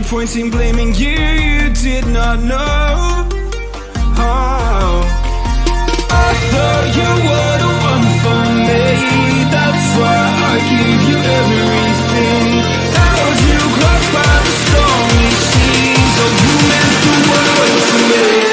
point in blaming you, you did not know. Oh, I thought you were the one for me. That's why I give you everything. Held you close by the stormy seas. Oh, you meant the world to me.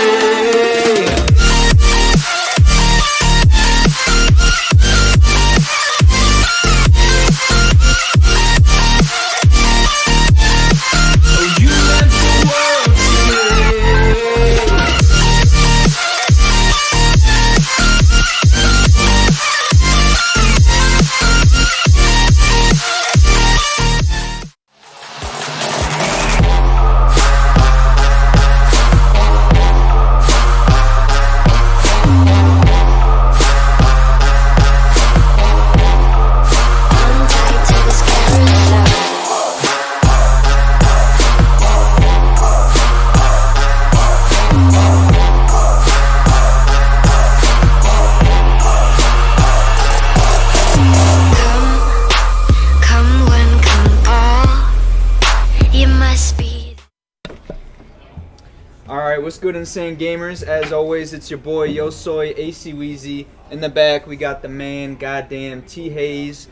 What's good, Insane Gamers? As always, it's your boy Yo Soy AC Weezy. In the back, we got the man, goddamn T Hayes.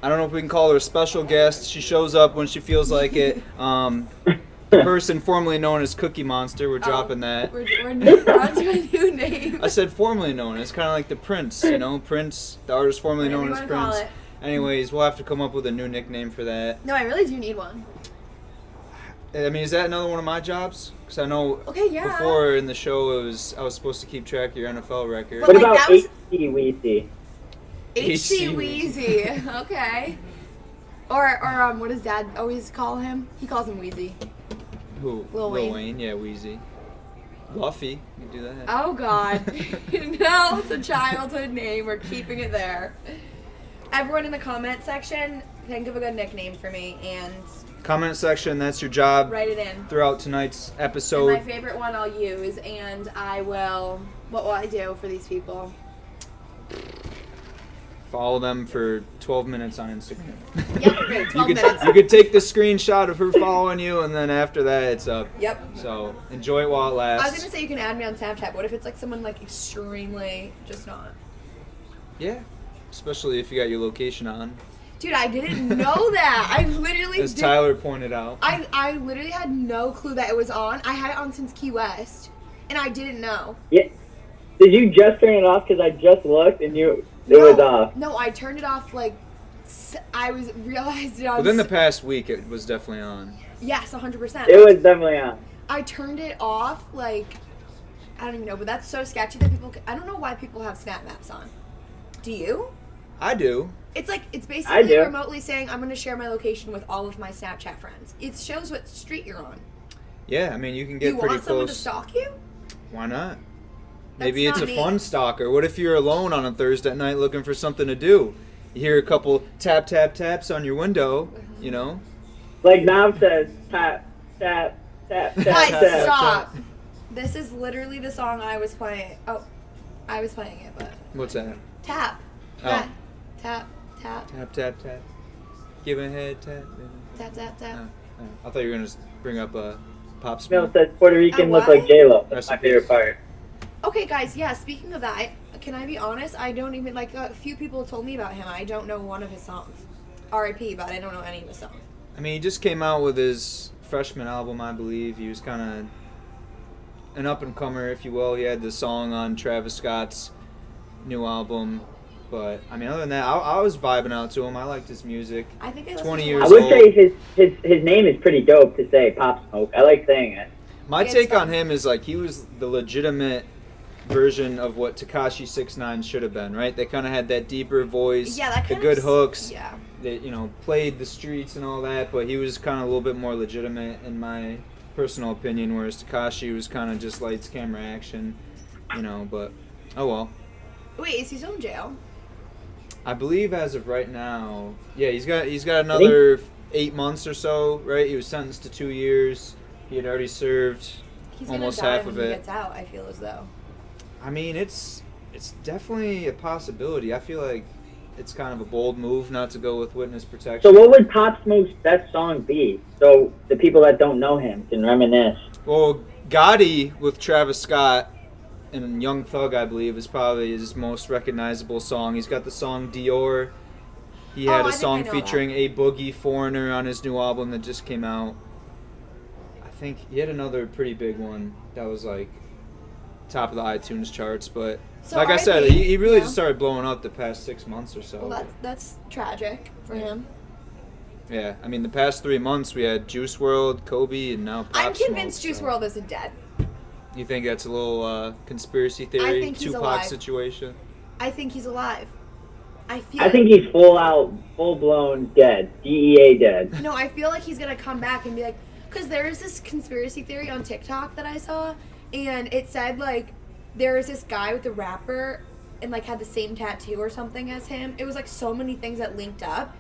I don't know if we can call her a special guest. She shows up when she feels like it. The person formerly known as Cookie Monster. We're dropping that. We're on to a new name. I said formerly known. It's kind of like the Prince, you know, Prince, the artist formerly known as Prince. Anyways, we'll have to come up with a new nickname for that. No, I really do need one. I mean, is that another one of my jobs? Because I know before in the show I was supposed to keep track of your NFL record. What about HC Weezy? HC Weezy, okay. Or what does Dad always call him? He calls him Weezy. Who? Lil Wayne, yeah, Weezy. Luffy, you can do that. Oh God, no, it's a childhood name. We're keeping it there. Everyone in the comment section, think of a good nickname for me and. Comment section, that's your job. Write it in. Throughout tonight's episode. And my favorite one I'll use, and I will. What will I do for these people? Follow them for 12 minutes on Instagram. Yep, great. 12 minutes. You could take the screenshot of her following you, and then after that, it's up. Yep. So enjoy it while it lasts. I was gonna say you can add me on Snapchat. What if it's like someone like extremely just not? Yeah, especially if you got your location on. Dude, I didn't know that. I literally As Tyler pointed out. I literally had no clue that it was on. I had it on since Key West, and I didn't know. Yeah. Did you just turn it off? Because I just looked and it was off. No, I turned it off I realized it on. Within the past week, it was definitely on. Yes, 100%. It was definitely on. I turned it off I don't even know, but that's so sketchy that I don't know why people have Snap Maps on. Do you? I do. It's basically remotely saying I'm going to share my location with all of my Snapchat friends. It shows what street you're on. Yeah, I mean, you can get pretty close. You want someone to stalk you? Why not? Maybe it's a fun stalker. What if you're alone on a Thursday night looking for something to do? You hear a couple tap, tap, taps on your window, you know? Like Nav says, tap, tap, tap, tap, tap. Stop. This is literally the song I was playing. Oh, I was playing it, but... What's that? Tap. Oh. Tap, tap. Tap, tap, tap. Give a head tap. Tap, tap, tap. I thought you were going to bring up a Pop Smoke. No, it says Puerto Rican look like J-Lo. That's my favorite part. Okay, guys, yeah, speaking of that, can I be honest? I don't even, a few people told me about him. I don't know one of his songs. R.I.P., but I don't know any of his songs. I mean, he just came out with his freshman album, I believe. He was kind of an up-and-comer, if you will. He had the song on Travis Scott's new album. But, I mean, other than that, I was vibing out to him. I liked his music. I think I 20 years old. I would say his name is pretty dope to say, Pop Smoke. I like saying it. My take on him is, he was the legitimate version of what Tekashi 6ix9ine should have been, right? They kind of had that deeper voice, the good hooks, that, played the streets and all that, but he was kind of a little bit more legitimate in my personal opinion, whereas Tekashi was kind of just lights, camera, action, but oh well. Wait, is he still in jail? I believe as of right now, yeah, he's got another 8 months or so, right? He was sentenced to 2 years. He had already served almost half of it. He gets out, I feel as though. I mean, it's definitely a possibility. I feel like it's kind of a bold move not to go with witness protection. So what would Pop Smoke's best song be? So the people that don't know him can reminisce. Well, Gotti with Travis Scott and Young Thug, I believe, is probably his most recognizable song. He's got the song Dior. He had a song featuring A Boogie, Foreigner on his new album that just came out. I think he had another pretty big one that was like top of the iTunes charts, but like I said, he really just started blowing up the past 6 months or so. Well, that's tragic for him. Yeah, I mean, the past 3 months we had Juice WRLD, Kobe, and now Pop I'm Smoke, convinced Juice WRLD isn't dead. You think that's a little conspiracy theory? I think he's Tupac alive. situation? I think he's alive. I think he's full blown dead. DEA dead. No, I feel like he's gonna come back and be like, because there is this conspiracy theory on TikTok that I saw, and it said like there was this guy with a rapper and like had the same tattoo or something as him. It was like so many things that linked up.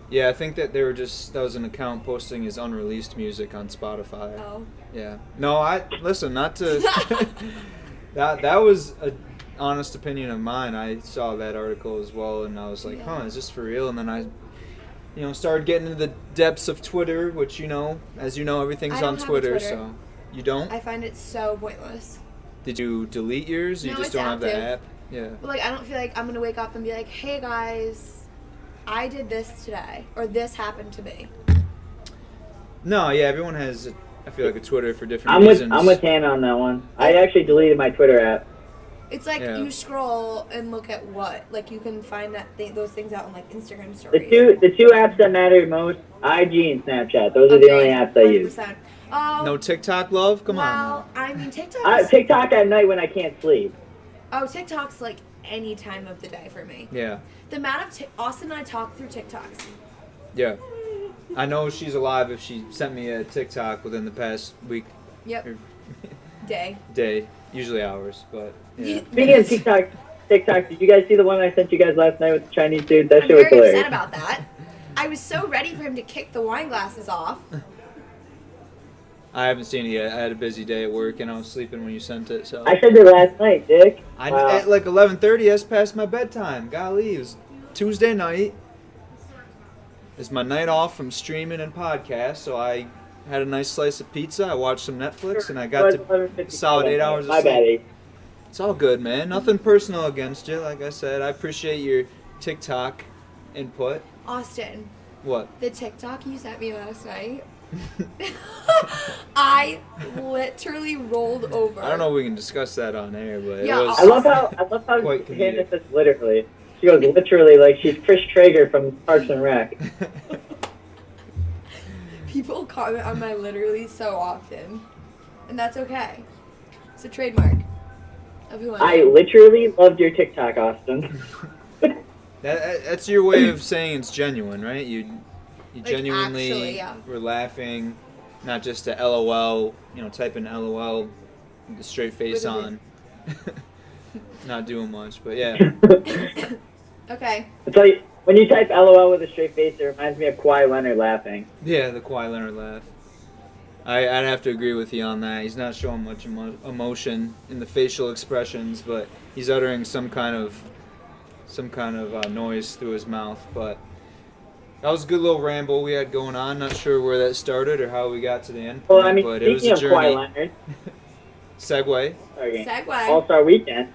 Yeah, I think that that was an account posting his unreleased music on Spotify. Oh. Yeah. No, listen, not to that was a honest opinion of mine. I saw that article as well, and I was like, is this for real? And then I started getting into the depths of Twitter, which as you know, everything's on Twitter, so you don't? I find it so pointless. Did you delete yours? No, You just it's don't have the active. app? Yeah. But like I don't feel like I'm gonna wake up and be like, hey guys, I did this today, or this happened to me. No, yeah, everyone has I feel like a Twitter for different reasons. I'm with Hannah on that one. I actually deleted my Twitter app. It's like you scroll and look at what, like you can find those things out on like Instagram stories. The two apps that matter most, IG and Snapchat. Those are the only apps I use. No TikTok love? Come on. Well, I mean TikTok. TikTok at night when I can't sleep. Oh, TikTok's like any time of the day for me. Yeah. The amount of Austin and I talk through TikToks. Yeah. I know she's alive if she sent me a TikTok within the past week. Yep. Day. Usually hours, but yeah. Speaking of TikTok, did you guys see the one I sent you guys last night with the Chinese dude? That shit was hilarious. I'm very upset about that. I was so ready for him to kick the wine glasses off. I haven't seen it yet. I had a busy day at work and I was sleeping when you sent it. So I sent it last night, Dick. At like 11:30, that's past my bedtime. Golly, it was Tuesday night. It's my night off from streaming and podcast, so I had a nice slice of pizza. I watched some Netflix, and I got to solid 8 hours of sleep. My bad. It's all good, man. Nothing personal against you. Like I said, I appreciate your TikTok input. Austin. What? The TikTok you sent me last night. I literally rolled over. I don't know if we can discuss that on air, but yeah, it was I love how Hannah says literally. She goes literally like she's Chris Traeger from Parks and Rec. People comment on my literally so often, and that's okay. It's a trademark of who I am. I literally loved your TikTok, Austin. That's your way of saying it's genuine, right? You Like, genuinely actually, were laughing, not just a LOL, type in LOL with a straight face on. Not doing much, but yeah. Okay. I'll tell you, when you type LOL with a straight face, it reminds me of Kawhi Leonard laughing. Yeah, the Kawhi Leonard laugh. I'd have to agree with you on that. He's not showing much emotion in the facial expressions, but he's uttering some kind of noise through his mouth. But that was a good little ramble we had going on. Not sure where that started or how we got to the end point, Well, I mean, but it was a speaking of journey. Kawhi Leonard. Segue. All-Star Weekend.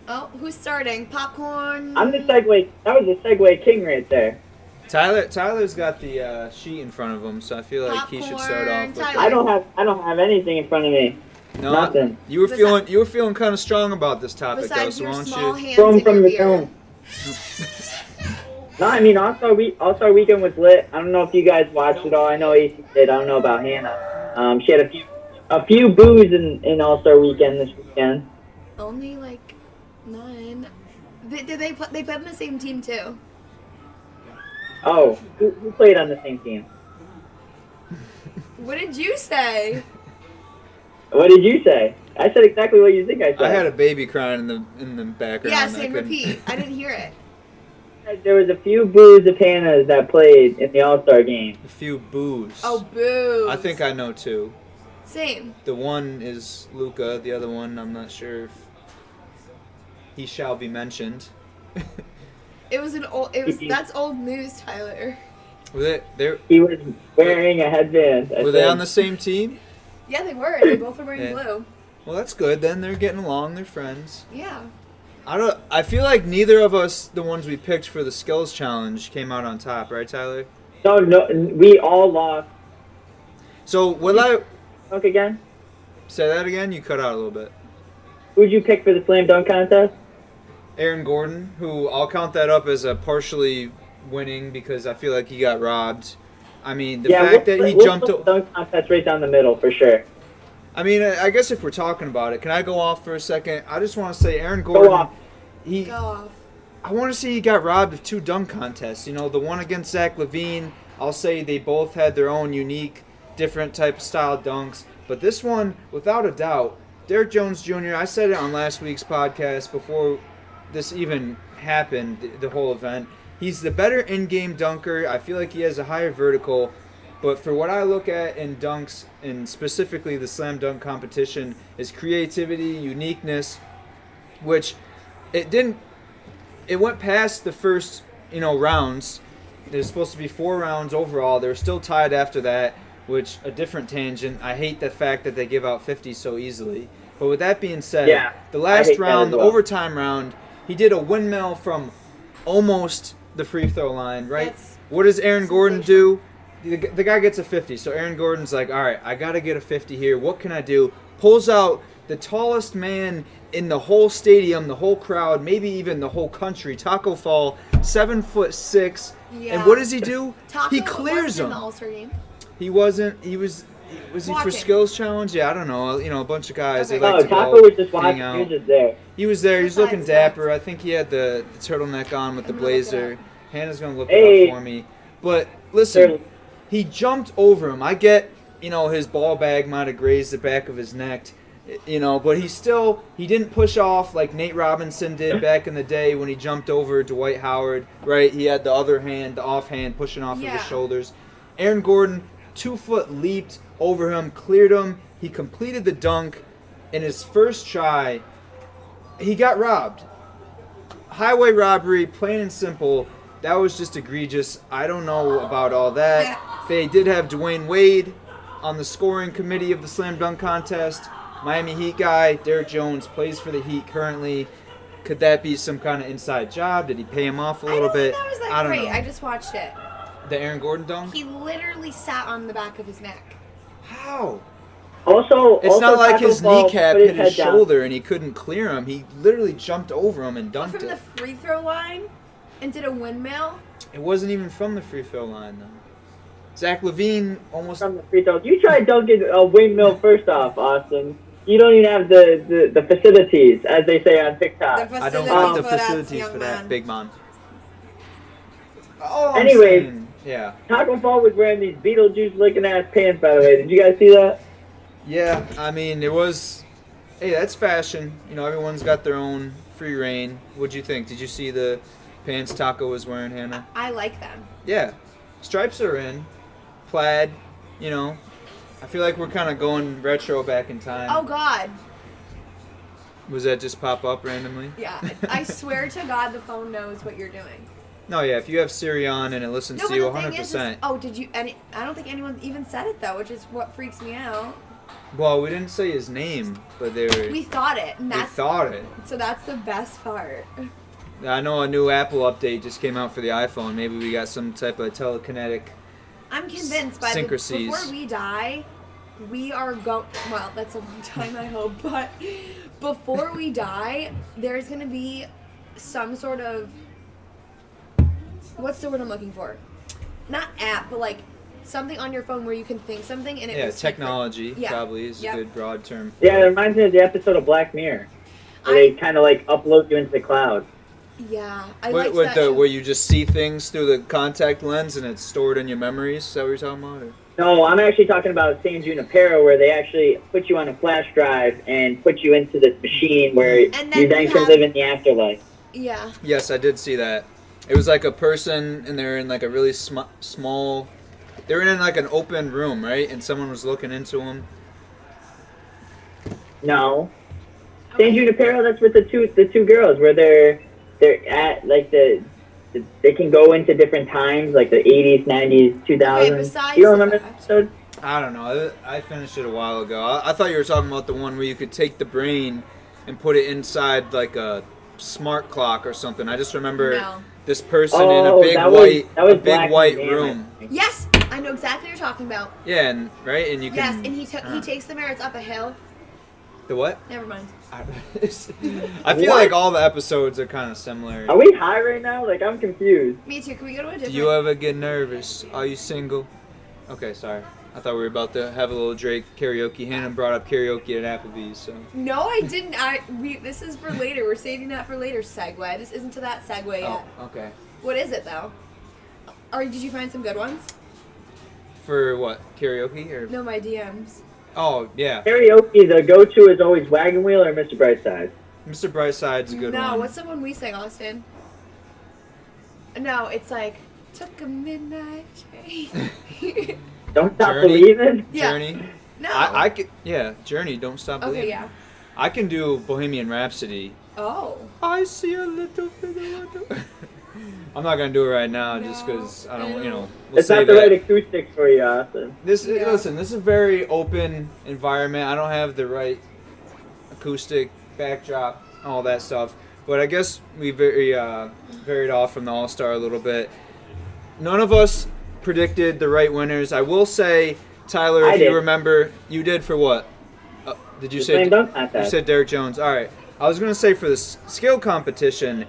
Oh, who's starting? Popcorn. I'm the segue. That was the segue king right there. Tyler's got the sheet in front of him, so I feel like he should start off with. Tyler. I don't have anything in front of me. No, Nothing. You were feeling kind of strong about this topic, though. Besides So your why small don't you? hands From in the your film. beard. No, I mean All-Star Weekend was lit. I don't know if you guys watched it all. I know AC did. I don't know about Hannah. She had a few boos in All-Star Weekend this weekend. Only like 9. They played on the same team too. Oh, who played on the same team? What did you say? What did you say? I said exactly what you think I said. I had a baby crying in the background. Yeah, same repeat. I didn't hear it. There was a few boos of Hannah's that played in the All-Star game. A few boos. Oh, boo. I think I know two. Same. The one is Luca. The other one, I'm not sure if he shall be mentioned. It was that's old news, Tyler. He was wearing a headband. Were they on the same team? Yeah, they were. They both were wearing blue. Well, that's good. Then they're getting along. They're friends. Yeah. I feel like neither of us, the ones we picked for the skills challenge, came out on top, right, Tyler? No, we all lost. So will I? Dunk again? Say that again. You cut out a little bit. Who'd you pick for the slam dunk contest? Aaron Gordon, who I'll count that up as a partially winning because I feel like he got robbed. I mean, the fact that he jumped the dunk contest right down the middle for sure. I mean, I guess if we're talking about it, can I go off for a second? I just want to say Aaron Gordon. Go off. Go off. I want to say he got robbed of 2 dunk contests. You know, the one against Zach LaVine, I'll say they both had their own unique, different type of style dunks. But this one, without a doubt, Derrick Jones Jr., I said it on last week's podcast before this even happened, the whole event. He's the better in-game dunker. I feel like he has a higher vertical. But for what I look at in dunks, and specifically the slam dunk competition, is creativity, uniqueness, which it went past the first, rounds. There's supposed to be 4 rounds overall. They were still tied after that, which a different tangent. I hate the fact that they give out 50 so easily. But with that being said, the last round, the overtime round, he did a windmill from almost the free throw line, right? What does Aaron Gordon do? The guy gets a 50. So Aaron Gordon's like, all right, I got to get a 50 here. What can I do? Pulls out the tallest man in the whole stadium, the whole crowd, maybe even the whole country, Taco Fall, 7'6". Yeah. And what does he do? Taco He clears him. In the All-Star game. He wasn't. Was he for skills challenge? Yeah, I don't know. A bunch of guys. Okay. They like to Taco was just watching. hang out. He was just there. He was there. He was looking dapper. I think he had the turtleneck on with the blazer. Hannah's gonna look it up for me. But listen, he jumped over him. I get, his ball bag might have grazed the back of his neck, but he didn't push off like Nate Robinson did back in the day when he jumped over Dwight Howard, right? He had the other hand, the off hand, pushing off of his shoulders. Aaron Gordon, 2-foot leaped over him, cleared him. He completed the dunk. In his first try, he got robbed. Highway robbery, plain and simple. That was just egregious. I don't know about all that. They did have Dwayne Wade on the scoring committee of the slam dunk contest. Miami Heat guy, Derrick Jones, plays for the Heat currently. Could that be some kind of inside job? Did he pay him off a little bit? That was I don't great. know. I just watched it. The Aaron Gordon dunk? He literally sat on the back of his neck. How? It's not like his kneecap hit his shoulder down. and he couldn't clear him. He literally jumped over him and dunked From it. the free throw line and did a windmill. It wasn't even from the free throw line, though. Zach LaVine almost... From the free throw. You tried dunking a windmill first off, Austin. You don't even have the facilities, as they say on TikTok. I don't have the facilities for that, big man. Anyways, yeah. Taco Fall was wearing these Beetlejuice-looking ass pants, by the way. Did you guys see that? Yeah, I mean, it was... Hey, that's fashion. Everyone's got their own free reign. What'd you think? Did you see the pants Taco was wearing, Hannah? I like them. Yeah. Stripes are in. Plaid, I feel like we're kind of going retro back in time. Oh, God. Was that just pop up randomly? Yeah. I swear to God the phone knows what you're doing. No, yeah. If you have Siri on and it listens to you 100%. Did you... I don't think anyone even said it, though, which is what freaks me out. Well, we didn't say his name, but we thought it. And we thought it. So that's the best part. I know a new Apple update just came out for the iPhone. Maybe we got some type of telekinetic I'm convinced before we die, we are going... Well, that's a long time, I hope. But before we die, there's going to be some sort of... What's the word I'm looking for? Not app, but like something on your phone where you can think something and it will technology probably is a good broad term. Yeah, it reminds me of the episode of Black Mirror. Where they kind of like upload you into the cloud. Yeah, I like that. Where you just see things through the contact lens and it's stored in your memories? Is that what you're talking about? Or? No, I'm actually talking about San Junipero, where they actually put you on a flash drive and put you into this machine where you then can live in the afterlife. Yeah. Yes, I did see that. It was like a person, and they're in like a really small... They were in like an open room, right? And someone was looking into them. No. San Junipero, that's with the two girls, where they're they're at like they can go into different times, like the 80s, 90s, 2000s. You don't remember that episode? I don't know. I finished it a while ago. I thought you were talking about the one where you could take the brain and put it inside like a smart clock or something. I just remember this person in a big white room. Yes, I know exactly what you're talking about. Yeah, and you can. Yes, and he takes the merits up a hill. The what? Never mind. I feel like all the episodes are kind of similar. Are we high right now? Like, I'm confused. Me too. Can we go to a different? Do you ever get nervous? Are you single? Okay, sorry. I thought we were about to have a little Drake karaoke. Hannah brought up karaoke at Applebee's, so. No, I didn't. This is for later. We're saving that for later. Segue. This isn't to that segue yet. Oh, okay. What is it though? Or did you find some good ones? For what? Karaoke or? No, my DMs. Oh yeah. Karaoke, the go-to is always Wagon Wheel or Mr. Brightside. Mr. Brightside's a good one. No, what's the one we sang, Austin? No, it's like took a midnight train. Don't Stop Believing? Yeah. Journey? No. I could, Journey, Don't Stop Believing. Okay, yeah. I can do Bohemian Rhapsody. Oh. I see a little bit of I'm not going to do it right now just because I don't, we'll it's save not the that. right acoustics for you, Austin. Listen, this is a very open environment. I don't have the right acoustic backdrop, all that stuff. But I guess we varied off from the All-Star a little bit. None of us predicted the right winners. I will say, Tyler, if you remember, you did for what? Did you say? You said Derek Jones. All right. I was going to say for the skill competition,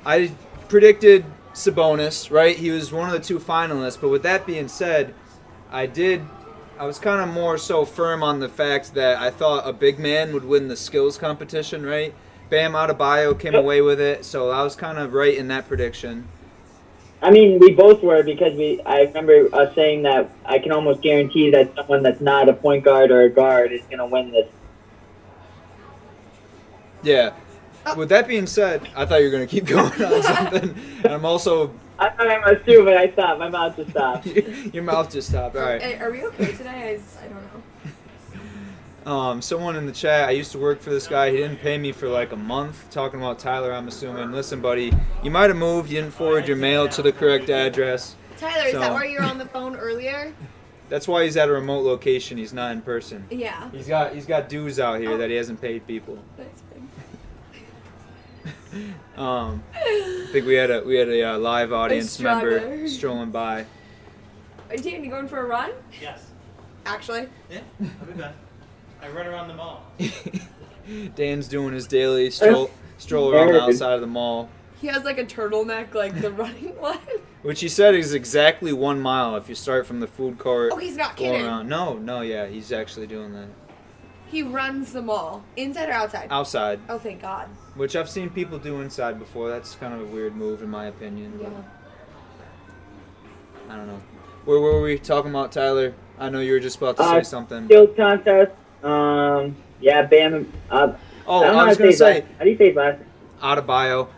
I predicted Sabonis, right? He was one of the two finalists. But with that being said, I was kind of more so firm on the fact that I thought a big man would win the skills competition, right? Bam Adebayo came away with it, so I was kind of right in that prediction. I mean, we both were because I remember us saying that I can almost guarantee that someone that's not a point guard or a guard is going to win this. Yeah. With that being said, I thought you were going to keep going on something. And I'm also... I thought I must too, but I stopped. My mouth just stopped. Your mouth just stopped. All right. Are we okay today? I don't know. Someone in the chat, I used to work for this guy. He didn't pay me for like a month. Talking about Tyler, I'm assuming. Listen, buddy, you might have moved. You didn't forward your mail to the correct address. Tyler, is that why you were on the phone earlier? That's why he's at a remote location. He's not in person. Yeah. He's got dues out here that he hasn't paid people. That's good. I think we had a live audience member strolling by. Dan, you going for a run? Yes. Actually? Yeah, I'll be back. I run around the mall. Dan's doing his daily stroll around the outside of the mall. He has like a turtleneck, like the running one. Which he said is exactly 1 mile if you start from the food court. Oh, he's not kidding. Around. No, yeah, he's actually doing that. He runs the mall, inside or outside? Outside. Oh, thank God. Which I've seen people do inside before. That's kind of a weird move in my opinion. Yeah. I don't know. Where were we talking about, Tyler? I know you were just about to say something. Skills contest. Yeah, Bam. I was gonna say. How do you say his last name? Adebayo.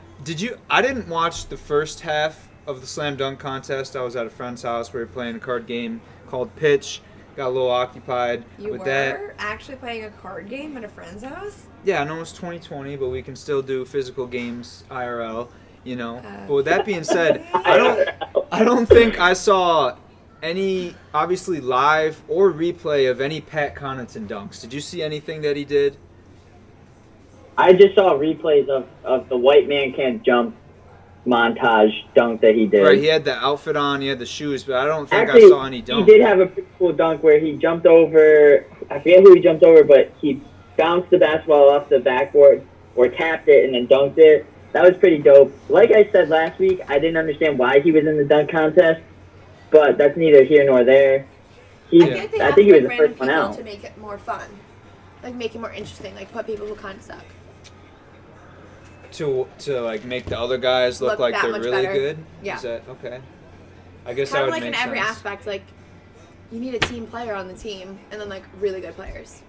I didn't watch the first half of the slam dunk contest. I was at a friend's house. We were playing a card game called Pitch. Got a little occupied with that. You were actually playing a card game at a friend's house? Yeah, I know it's 2020, but we can still do physical games IRL. But with that being said, I don't think I saw any, obviously, live or replay of any Pat Connaughton dunks. Did you see anything that he did? I just saw replays of the white man can't jump montage dunk that he did. Right, he had the outfit on, he had the shoes, but I don't think Actually, I saw any dunk. He did have a pretty cool dunk where he jumped over, I forget who he jumped over, but he bounced the basketball off the backboard or tapped it and then dunked it. That was pretty dope. Like I said last week, I didn't understand why he was in the dunk contest, but that's neither here nor there. I think he was the first one out. To make it more fun. Like, make it more interesting. Like, put people who kind of suck. To like make the other guys look like they're really better. Good? Yeah. Is that okay? I guess kind that would of like make in every sense. aspect, like, you need a team player on the team, and then, like, really good players.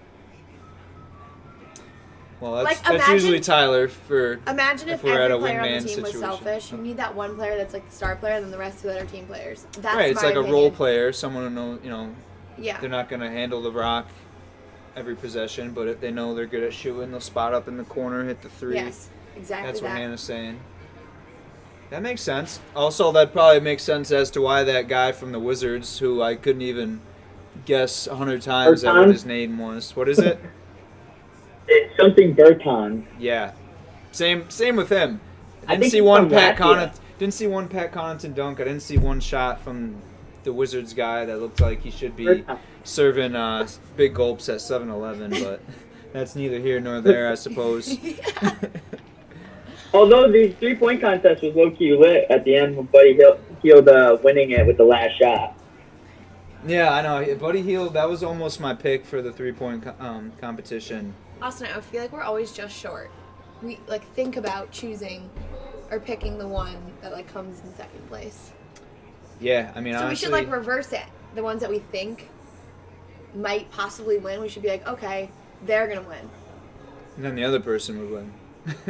Well, that's usually Tyler for. Imagine if we're at every a player on the wingman team situation. was selfish. You need that one player that's like the star player, and then the rest of the other team players. That's right, it's my like opinion. a role player, someone who Yeah. they're not going to handle the rock every possession, but if they know they're good at shooting, they'll spot up in the corner, hit the three. Yes, exactly. That's what Hannah's saying. That makes sense. Also, that probably makes sense as to why that guy from the Wizards, who I couldn't even guess 100 times at what his name was. What is it? It's something Berton. Yeah. Same with him. I Didn't think see he's one from Pat Latvia. Didn't see one Pat Connaughton dunk. I didn't see one shot from the Wizards guy that looked like he should be serving big gulps at 7-Eleven, but that's neither here nor there, I suppose. Although the 3-point contest was low-key lit at the end with Buddy Hield winning it with the last shot. Yeah, I know. Buddy Hield, that was almost my pick for the 3-point competition. Austin, I feel like we're always just short. We think about choosing or picking the one that comes in second place. Yeah, I mean, so honestly, we should reverse it. The ones that we think might possibly win, we should be like, okay, they're gonna win. And then the other person would win.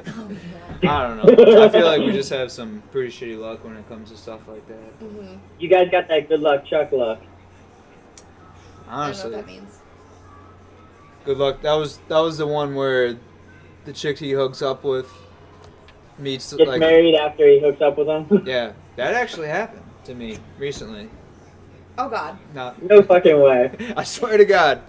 Oh, yeah. I don't know. I feel like we just have some pretty shitty luck when it comes to stuff like that. Mm-hmm. You guys got that good luck, Chuck luck. Honestly, I don't know what that means. Good luck. That was the one where the chick he hooks up with meets Gets married after he hooks up with them. Yeah, that actually happened to me recently. Oh God. No fucking way. I swear to God.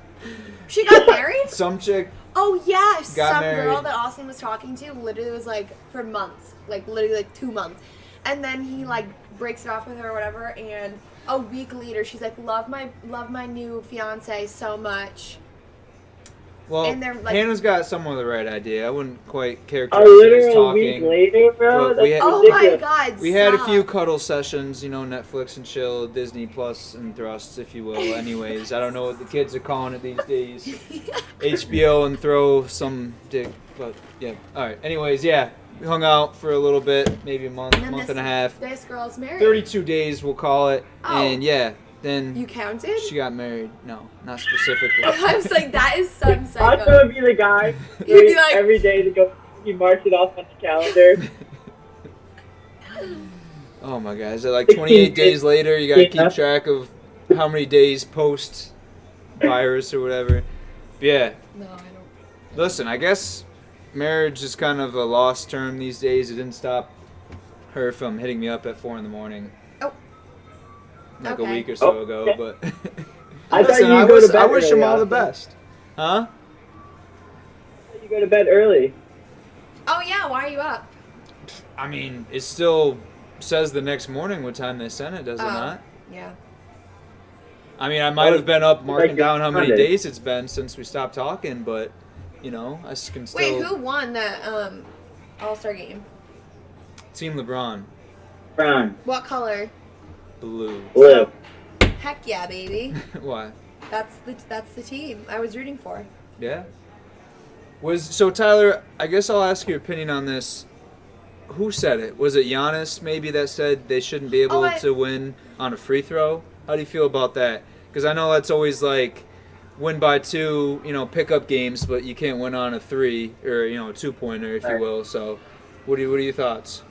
She got married? Some chick. Oh yeah, some married. girl that Austin was talking to literally was for months, literally 2 months, and then he breaks it off with her or whatever, and a week later she's like, love my new fiance so much. Well, and they're Hannah's got somewhat of the right idea. I wouldn't quite A characterize it as literal talking. week later, bro? But Oh my God! We had a stop. few cuddle sessions, Netflix and chill, Disney Plus and thrusts, if you will. Anyways, I don't know what the kids are calling it these days. HBO and throw some dick, but yeah. All right. Anyways, yeah, we hung out for a little bit, maybe a month, month and a half. This girl's married. 32 days, we'll call it, Oh. and yeah, then You counted? she got married. No, not specifically. I was like, that is some Austin psycho. would be the guy He'd be like- every day to go. He marks it off on the calendar. Oh my God! Is it 28 days later? You gotta keep track of how many days post virus or whatever. But yeah. No, I don't. Listen, I guess marriage is kind of a lost term these days. It didn't stop her from hitting me up at 4 a.m. Oh. A Okay. week or so Oh, ago, okay. but I thought listen, you go to bed I wish early, them all the Austin. best. Huh? You go to bed early. Oh yeah, why are you up? I mean, it still says the next morning what time they sent it, does it not? Yeah. I mean, I might have been up marking Like down how many Sunday. days it's been since we stopped talking, but I can still. Wait, who won the All-Star game? Team LeBron, Brown. What color? blue. Blue. Heck yeah, baby. Why? That's the team I was rooting for. Yeah. So Tyler, I guess I'll ask your opinion on this. Who said it? Was it Giannis maybe that said they shouldn't be able to win on a free throw? How do you feel about that? Because I know that's always win by 2, pick up games, but you can't win on a 3 or a 2-pointer, if you Right. will. So, what are your thoughts?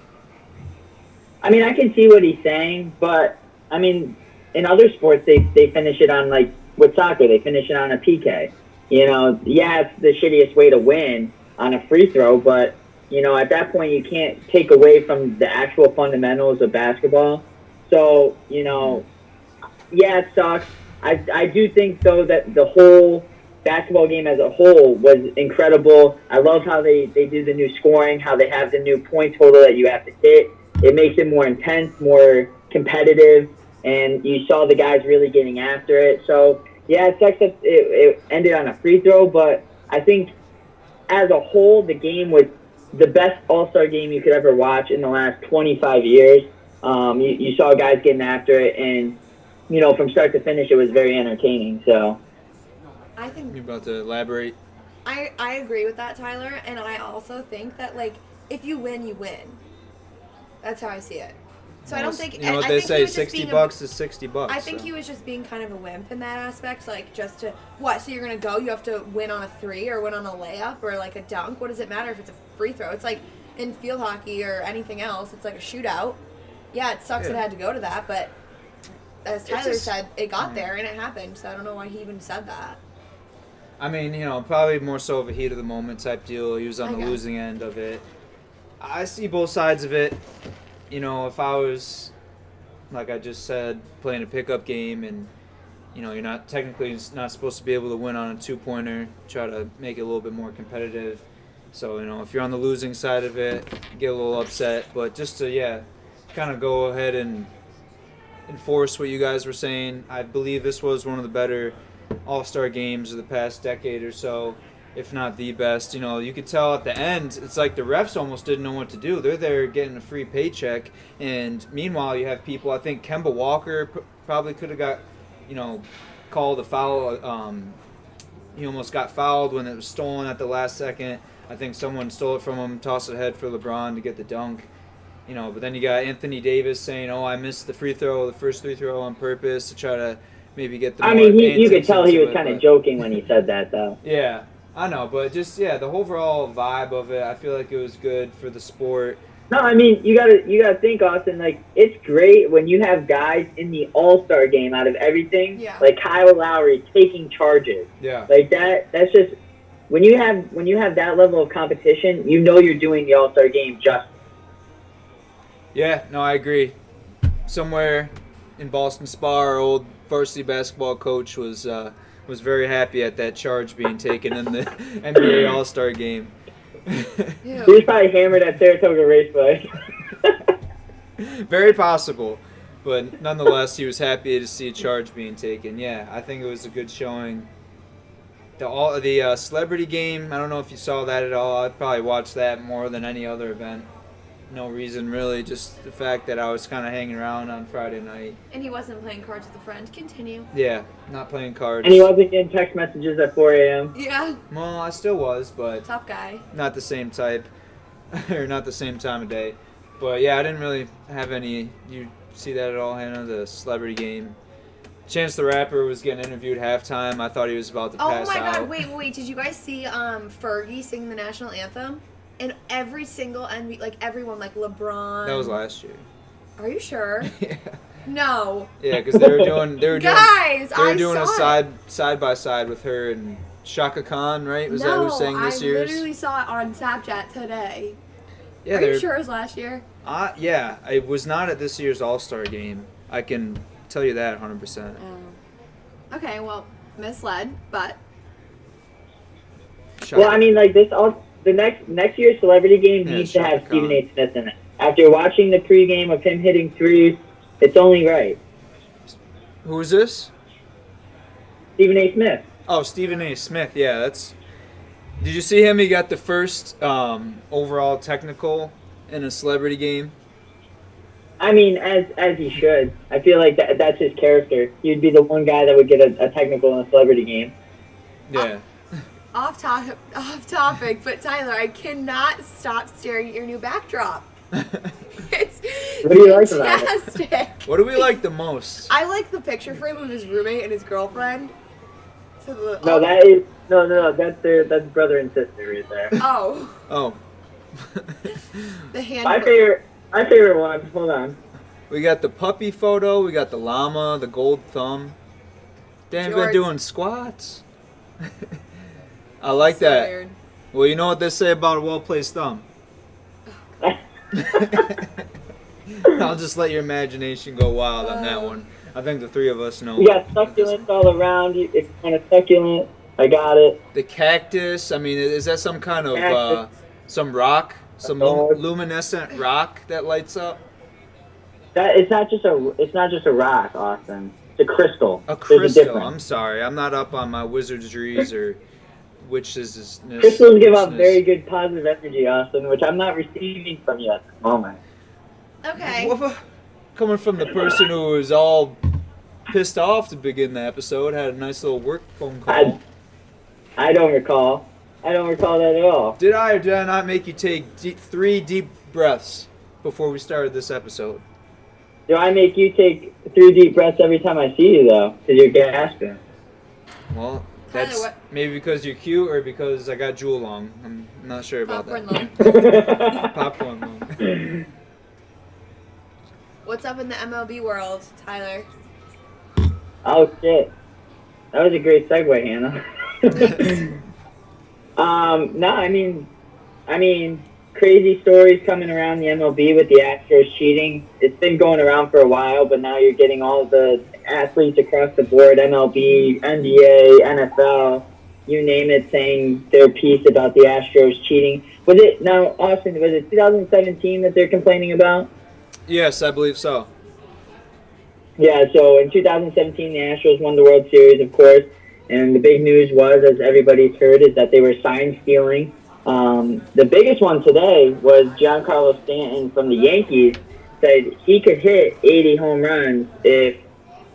I mean, I can see what he's saying, but I mean, in other sports, they finish it on with soccer, they finish it on a PK. Yeah, it's the shittiest way to win on a free throw, but at that point, you can't take away from the actual fundamentals of basketball. So, yeah, it sucks. I do think, though, that the whole basketball game as a whole was incredible. I love how they do the new scoring, how they have the new point total that you have to hit. It makes it more intense, more competitive, and you saw the guys really getting after it. So, yeah, it sucks that it ended on a free throw, but I think as a whole, the game was the best All-Star game you could ever watch in the last 25 years. You saw guys getting after it, and, from start to finish, it was very entertaining. So, I think You about to elaborate? I agree with that, Tyler, and I also think that if you win, you win. That's how I see it. So I don't think. You know what I they think he say, was just being $60 is $60. I think so. he was just being kind of a wimp in that aspect, just to what? So you're gonna go? You have to win on a 3 or win on a layup or a dunk. What does it matter if it's a free throw? It's like in field hockey or anything else. It's like a shootout. Yeah, it sucks Yeah. it had to go to that, but as Tyler just- said, it got there and it happened. So I don't know why he even said that. I mean, probably more so of a heat of the moment type deal. He was on I the guess. losing end of it. I see both sides of it. if I was, like I just said, playing a pickup game and, you're not supposed to be able to win on a 2-pointer, try to make it a little bit more competitive. So, if you're on the losing side of it, get a little upset. But just to, kind of go ahead and enforce what you guys were saying, I believe this was one of the better All-Star games of the past decade or so, if not the best. You could tell at the end, it's like the refs almost didn't know what to do. They're there getting a free paycheck, and meanwhile you have people, I think Kemba Walker probably could have got, called a foul. He almost got fouled when it was stolen at the last second. I think someone stole it from him, tossed it ahead for LeBron to get the dunk. But then you got Anthony Davis saying, I missed the first free throw on purpose to try to maybe get the you could tell he was kind of joking when he said that, though. Yeah, I know, but just, the overall vibe of it, I feel like it was good for the sport. No, you gotta think, Austin, like, it's great when you have guys in the All-Star game out of everything, like Kyle Lowry taking charges. Yeah. Like that's just, when you have that level of competition, you're doing the All-Star game justice. Yeah, no, I agree. Somewhere in Boston Spa, our old varsity basketball coach was very happy at that charge being taken in the NBA All-Star game. He was probably hammered at Saratoga Raceway. Very possible. But nonetheless, he was happy to see a charge being taken. Yeah, I think it was a good showing. The celebrity game, I don't know if you saw that at all. I'd probably watch that more than any other event. No reason, really. Just the fact that I was kind of hanging around on Friday night. And he wasn't playing cards with a friend. Continue. Yeah, not playing cards. And he wasn't getting text messages at 4 a.m. Yeah. Well, I still was, but... Tough guy. Not the same type. Or not the same time of day. But, yeah, I didn't really have any... You see that at all, Hannah? The celebrity game. Chance the Rapper was getting interviewed halftime. I thought he was about to pass out. Oh, my God. Wait. Did you guys see Fergie singing the national anthem? And every single NBA, like everyone, like LeBron. That was last year. Are you sure? Yeah. No. Yeah, because they were doing a side by side with her and Shaka Khan, right? Was that who sang this year's? I literally saw it on Snapchat today. Yeah, Are you sure it was last year? Yeah, it was not at this year's All-Star game. I can tell you that 100%. Okay, well, misled, but. Shaka. Well, I mean, like the next year's celebrity game needs to have Stephen A. Smith in it. After watching the pregame of him hitting threes, it's only right. Who is this? Stephen A. Smith. Oh, Stephen A. Smith. Yeah, that's. Did you see him? He got the first overall technical in a celebrity game. I mean, as he should. I feel like that's his character. He'd be the one guy that would get a technical in a celebrity game. Yeah. Off topic, but Tyler, I cannot stop staring at your new backdrop. It's what do you like about it? What do we like the most? I like the picture frame of his roommate and his girlfriend. That's brother and sister right there. Oh. The hand. My favorite one. Hold on. We got the puppy photo. We got the llama, the gold thumb. Dan's been doing squats. I like so that. Weird. Well, you know what they say about a well-placed thumb. I'll just let your imagination go wild on that one. I think the three of us know. You got succulents all around. It's kind of succulent. I got it. The cactus. I mean, is that some kind of some rock, some luminescent rock that lights up? It's not just a rock, Austin. It's a crystal. A crystal. I'm sorry, I'm not up on my wizardries or witches. Crystals give off very good positive energy, Austin, which I'm not receiving from you at this moment. Okay. Coming from the person who was all pissed off to begin the episode, had a nice little work phone call. I don't recall. I don't recall that at all. Did I or did I not make you take 3 deep breaths before we started this episode? Do I make you take 3 deep breaths every time I see you, though? Because you're gasping. Well, that's maybe because you're cute or because I got Jewel long. I'm not sure about that. Popcorn long. What's up in the MLB world, Tyler? Oh, shit. That was a great segue, Hannah. No, I mean, crazy stories coming around the MLB with the Astros cheating. It's been going around for a while, but now you're getting all the athletes across the board, MLB, NBA, NFL, you name it, saying their piece about the Astros cheating. Austin, was it 2017 that they're complaining about? Yes, I believe so. Yeah, so in 2017, the Astros won the World Series, of course, and the big news was, as everybody's heard, is that they were sign stealing. The biggest one today was Giancarlo Stanton from the Yankees said he could hit 80 home runs if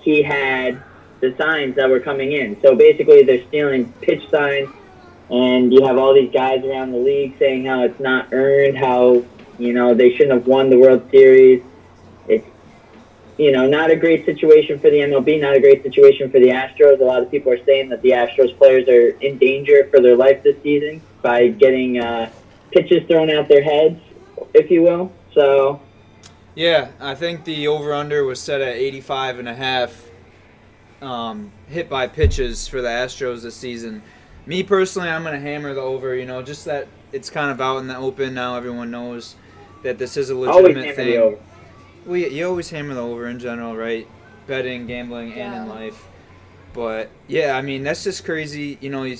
he had the signs that were coming in. So basically they're stealing pitch signs, and you have all these guys around the league saying how it's not earned, how, they shouldn't have won the World Series. It's, not a great situation for the MLB, not a great situation for the Astros. A lot of people are saying that the Astros players are in danger for their life this season by getting pitches thrown at their heads, if you will. So, yeah, I think the over-under was set at 85.5 hit by pitches for the Astros this season. Me personally, I'm going to hammer the over, just that it's kind of out in the open now. Everyone knows that this is a legitimate thing. Well, you always hammer the over in general, right? Betting, gambling, and in life. But, yeah, I mean, that's just crazy. You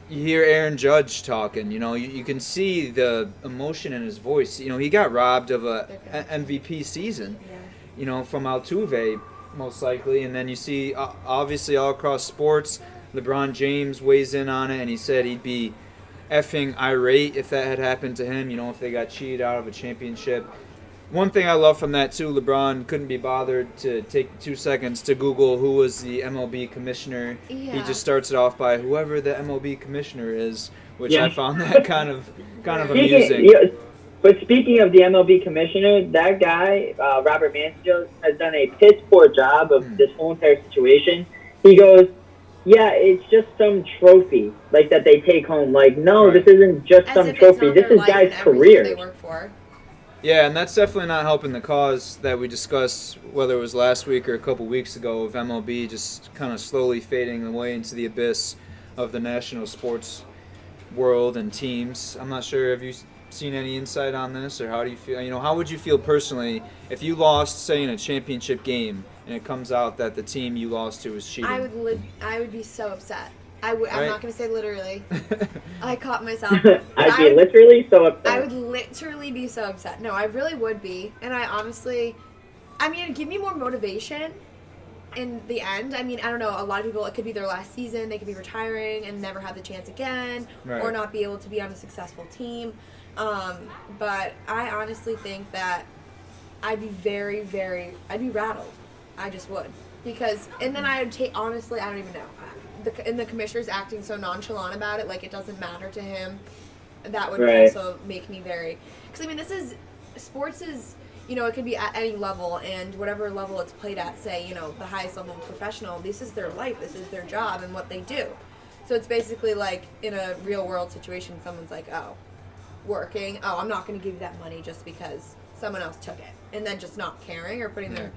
hear Aaron Judge talking. You can see the emotion in his voice. He got robbed of a MVP season, from Altuve, most likely. And then you see, obviously, all across sports, LeBron James weighs in on it, and he said he'd be effing irate if that had happened to him, if they got cheated out of a championship. One thing I love from that, too, LeBron couldn't be bothered to take 2 seconds to Google who was the MLB commissioner. Yeah. He just starts it off by whoever the MLB commissioner is, which I found that kind of amusing. But speaking of the MLB commissioner, that guy, Robert Manfred, has done a piss poor job of this whole entire situation. He goes, yeah, it's just some trophy, that they take home. No, This isn't just some trophy. This is guys' careers. They work for. Yeah, and that's definitely not helping the cause that we discussed, whether it was last week or a couple weeks ago, of MLB just kind of slowly fading away into the abyss of the national sports world and teams. I'm not sure, have you seen any insight on this, or how do you feel? How would you feel personally if you lost, say, in a championship game, and it comes out that the team you lost to was cheating? I would be so upset. I'm not going to say literally. I caught myself. I'd be literally so upset. I would literally be so upset. No, I really would be. And I honestly, it'd give me more motivation in the end. I don't know, a lot of people, it could be their last season. They could be retiring and never have the chance again, or not be able to be on a successful team. But I honestly think that I'd be I'd be rattled. I just would. Because, and then I would take, honestly, I don't even know. And the commissioner's acting so nonchalant about it, it doesn't matter to him. That would also make me very... Because, sports is, it could be at any level, and whatever level it's played at, say, the highest level professional, this is their life, this is their job, and what they do. So it's basically in a real-world situation, someone's working, I'm not going to give you that money just because someone else took it. And then just not caring or putting their...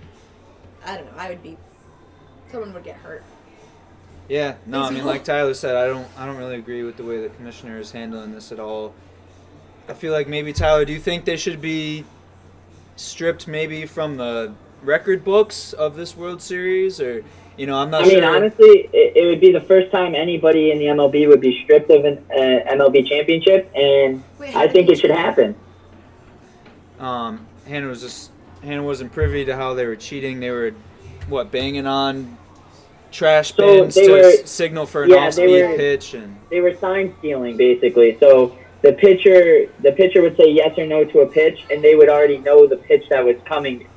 I don't know, someone would get hurt. Yeah, no, like Tyler said, I don't really agree with the way the commissioner is handling this at all. I feel like maybe, Tyler, do you think they should be stripped maybe from the record books of this World Series, or I'm not sure. Honestly, it would be the first time anybody in the MLB would be stripped of an MLB championship, and I think it should happen. Hannah wasn't privy to how they were cheating. They were banging on trash bins to signal for an off-speed pitch, and they were sign stealing basically. So the pitcher would say yes or no to a pitch, and they would already know the pitch that was coming